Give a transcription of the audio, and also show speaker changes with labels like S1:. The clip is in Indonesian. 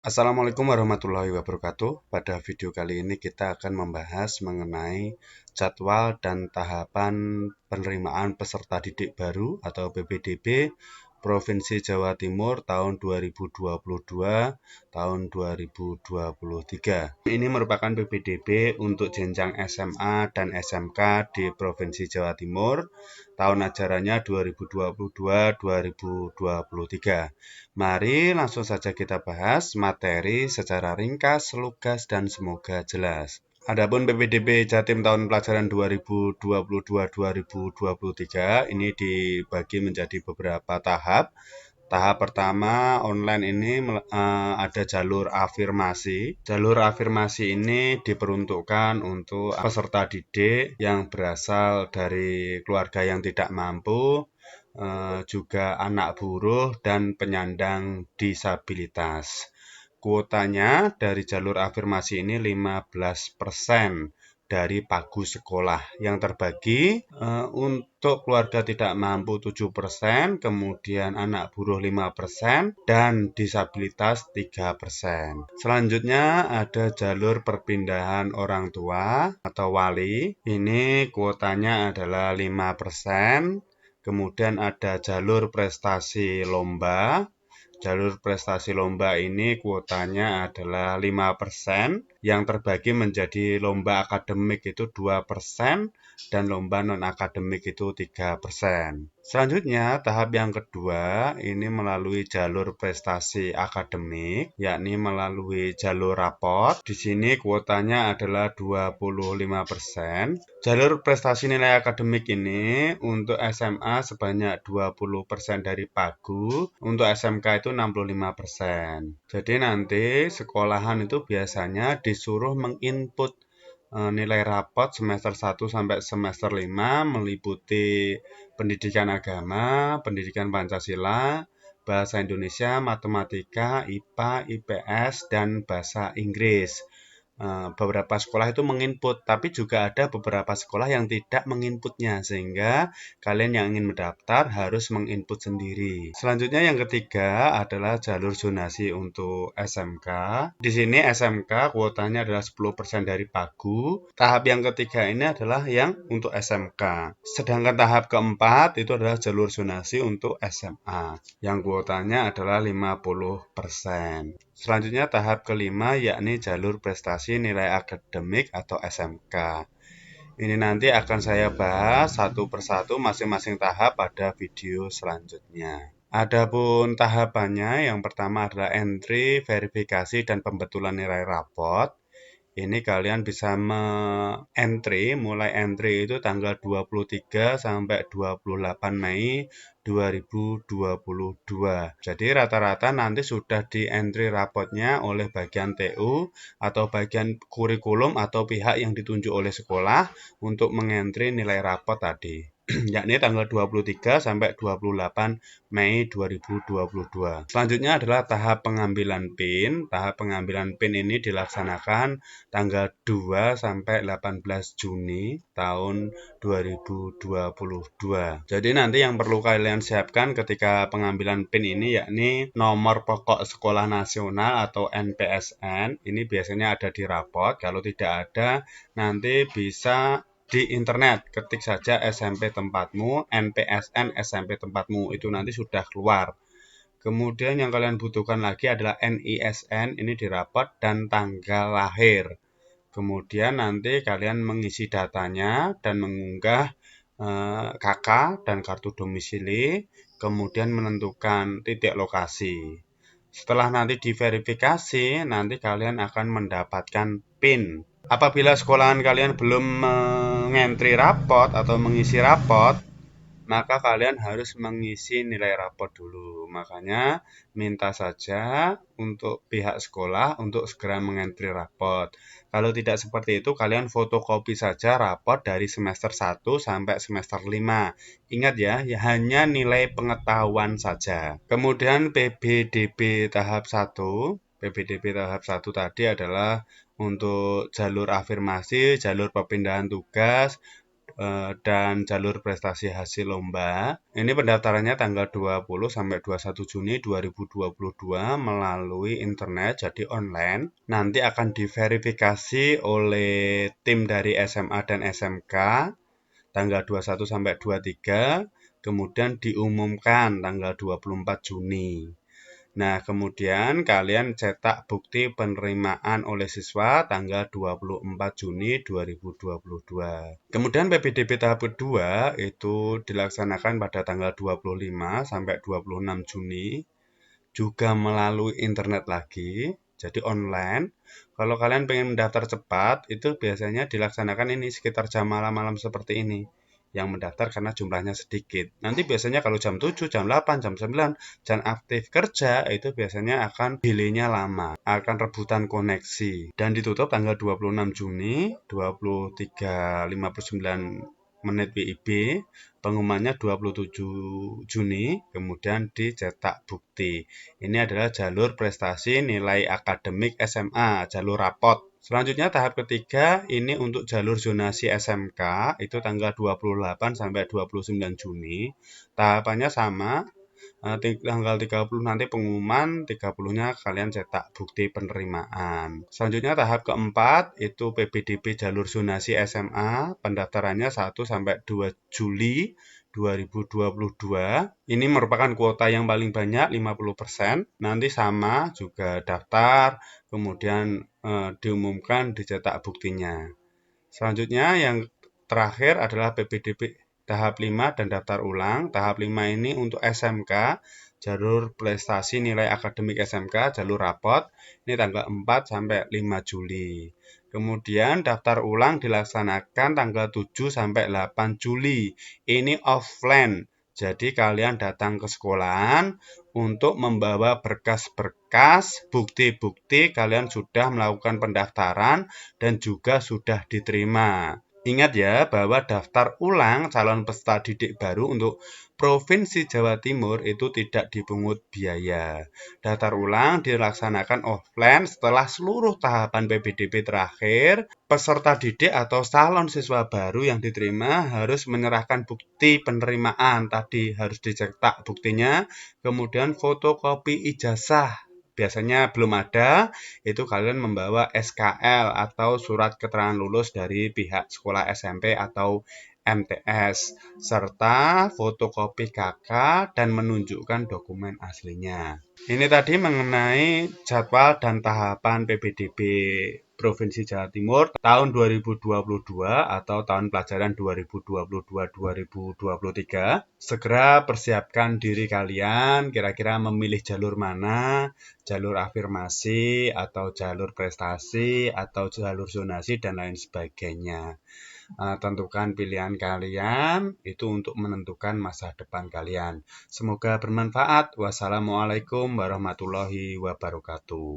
S1: Assalamualaikum warahmatullahi wabarakatuh. Pada video kali ini kita akan membahas mengenai jadwal dan tahapan penerimaan peserta didik baru atau PPDB Provinsi Jawa Timur tahun 2022 tahun 2023. Ini merupakan PPDB untuk jenjang SMA dan SMK di Provinsi Jawa Timur tahun ajarannya 2022-2023. Mari langsung saja kita bahas materi secara ringkas, lugas, dan semoga jelas. Adapun PPDB Jatim tahun pelajaran 2022-2023 ini dibagi menjadi beberapa tahap. Tahap pertama online ini ada jalur afirmasi. Jalur afirmasi ini diperuntukkan untuk peserta didik yang berasal dari keluarga yang tidak mampu, juga anak buruh dan penyandang disabilitas. Kuotanya dari jalur afirmasi ini 15% dari pagu sekolah yang terbagi untuk keluarga tidak mampu 7%, kemudian anak buruh 5%, dan disabilitas 3%. Selanjutnya ada jalur perpindahan orang tua atau wali. Ini kuotanya adalah 5%. Kemudian ada jalur prestasi lomba. Jalur prestasi lomba ini kuotanya adalah 5%, yang terbagi menjadi lomba akademik itu 2%, dan lomba non-akademik itu 3%. Selanjutnya, tahap yang kedua ini melalui jalur prestasi akademik, yakni melalui jalur rapot. Di sini kuotanya adalah 25%. Jalur prestasi nilai akademik ini untuk SMA sebanyak 20% dari pagu, untuk SMK itu 65%. Jadi nanti sekolahan itu biasanya disuruh menginput nilai rapot semester 1 sampai semester 5 meliputi pendidikan agama, pendidikan Pancasila, bahasa Indonesia, matematika, IPA, IPS, dan bahasa Inggris. Beberapa sekolah itu menginput, tapi juga ada beberapa sekolah yang tidak menginputnya, sehingga kalian yang ingin mendaftar harus menginput sendiri. Selanjutnya yang ketiga adalah jalur zonasi untuk SMK. Di sini SMK kuotanya adalah 10% dari pagu. Tahap yang ketiga ini adalah yang untuk SMK. Sedangkan tahap keempat itu adalah jalur zonasi untuk SMA, yang kuotanya adalah 50%. Selanjutnya tahap kelima yakni jalur prestasi nilai akademik atau SMK. Ini nanti akan saya bahas satu persatu masing-masing tahap pada video selanjutnya. Adapun tahapannya, yang pertama adalah entry, verifikasi, dan pembetulan nilai rapot. Ini kalian bisa mulai entry itu tanggal 23 sampai 28 Mei 2022. Jadi rata-rata nanti sudah di entry rapotnya oleh bagian TU atau bagian kurikulum atau pihak yang ditunjuk oleh sekolah untuk mengentry nilai rapot tadi. Yakni tanggal 23 sampai 28 Mei 2022. Selanjutnya adalah tahap pengambilan PIN. Tahap pengambilan PIN ini dilaksanakan tanggal 2 sampai 18 Juni tahun 2022. Jadi nanti yang perlu kalian siapkan ketika pengambilan PIN ini yakni nomor pokok sekolah nasional atau NPSN. Ini biasanya ada di rapot. Kalau tidak ada, nanti bisa di internet, ketik saja SMP tempatmu, NPSN SMP tempatmu, itu nanti sudah keluar. Kemudian yang kalian butuhkan lagi adalah NISN, ini di rapot, dan tanggal lahir. Kemudian nanti kalian mengisi datanya dan mengunggah KK dan kartu domisili, kemudian menentukan titik lokasi. Setelah nanti diverifikasi, nanti kalian akan mendapatkan PIN. Apabila sekolahan kalian belum mengentri rapot atau mengisi rapot, maka kalian harus mengisi nilai rapot dulu. Makanya minta saja untuk pihak sekolah untuk segera mengentri rapot. Kalau tidak seperti itu, kalian fotokopi saja rapot dari semester 1 sampai semester 5. Ingat ya, hanya nilai pengetahuan saja. Kemudian PBDB tahap 1. PBDB tahap 1 tadi adalah untuk jalur afirmasi, jalur perpindahan tugas, dan jalur prestasi hasil lomba. Ini pendaftarannya tanggal 20 sampai 21 Juni 2022 melalui internet, jadi online. Nanti akan diverifikasi oleh tim dari SMA dan SMK tanggal 21 sampai 23, kemudian diumumkan tanggal 24 Juni. Nah, kemudian kalian cetak bukti penerimaan oleh siswa tanggal 24 Juni 2022. Kemudian PPDB tahap kedua itu dilaksanakan pada tanggal 25 sampai 26 Juni, juga melalui internet lagi, jadi online. Kalau kalian pengen mendaftar cepat, itu biasanya dilaksanakan ini sekitar jam malam-malam seperti ini yang mendaftar karena jumlahnya sedikit. Nanti biasanya kalau jam 7, jam 8, jam 9, jam aktif kerja itu biasanya akan delaynya lama, akan rebutan koneksi. Dan ditutup tanggal 26 Juni, 23.59 WIB, pengumumannya 27 Juni, kemudian dicetak bukti. Ini adalah jalur prestasi nilai akademik SMA, jalur rapot. Selanjutnya tahap ketiga ini untuk jalur zonasi SMK itu tanggal 28 sampai 29 Juni. Tahapannya sama, tanggal 30 nanti pengumuman, 30-nya kalian cetak bukti penerimaan. Selanjutnya tahap keempat itu PPDB jalur zonasi SMA, pendaftarannya 1 sampai 2 Juli 2022. Ini merupakan kuota yang paling banyak 50%. Nanti sama juga daftar, kemudian diumumkan dicetak buktinya. Selanjutnya yang terakhir adalah PPDB tahap 5 dan daftar ulang. Tahap 5 ini untuk SMK, jalur prestasi nilai akademik SMK, jalur rapot. Ini tanggal 4 sampai 5 Juli. Kemudian daftar ulang dilaksanakan tanggal 7 sampai 8 Juli. Ini offline. Jadi kalian datang ke sekolahan untuk membawa berkas-berkas, bukti-bukti kalian sudah melakukan pendaftaran dan juga sudah diterima. Ingat ya bahwa daftar ulang calon peserta didik baru untuk Provinsi Jawa Timur itu tidak dipungut biaya. Daftar ulang dilaksanakan offline setelah seluruh tahapan PPDB terakhir. Peserta didik atau calon siswa baru yang diterima harus menyerahkan bukti penerimaan. Tadi harus dicetak buktinya, kemudian fotokopi ijazah. Biasanya belum ada, itu kalian membawa SKL atau surat keterangan lulus dari pihak sekolah SMP atau MTS, serta fotokopi KK dan menunjukkan dokumen aslinya. Ini tadi mengenai jadwal dan tahapan PPDB Provinsi Jawa Timur tahun 2022 atau tahun pelajaran 2022-2023. Segera persiapkan diri kalian, kira-kira memilih jalur mana, jalur afirmasi atau jalur prestasi atau jalur zonasi dan lain sebagainya. Tentukan pilihan kalian itu untuk menentukan masa depan kalian. Semoga bermanfaat. Wassalamualaikum warahmatullahi wabarakatuh.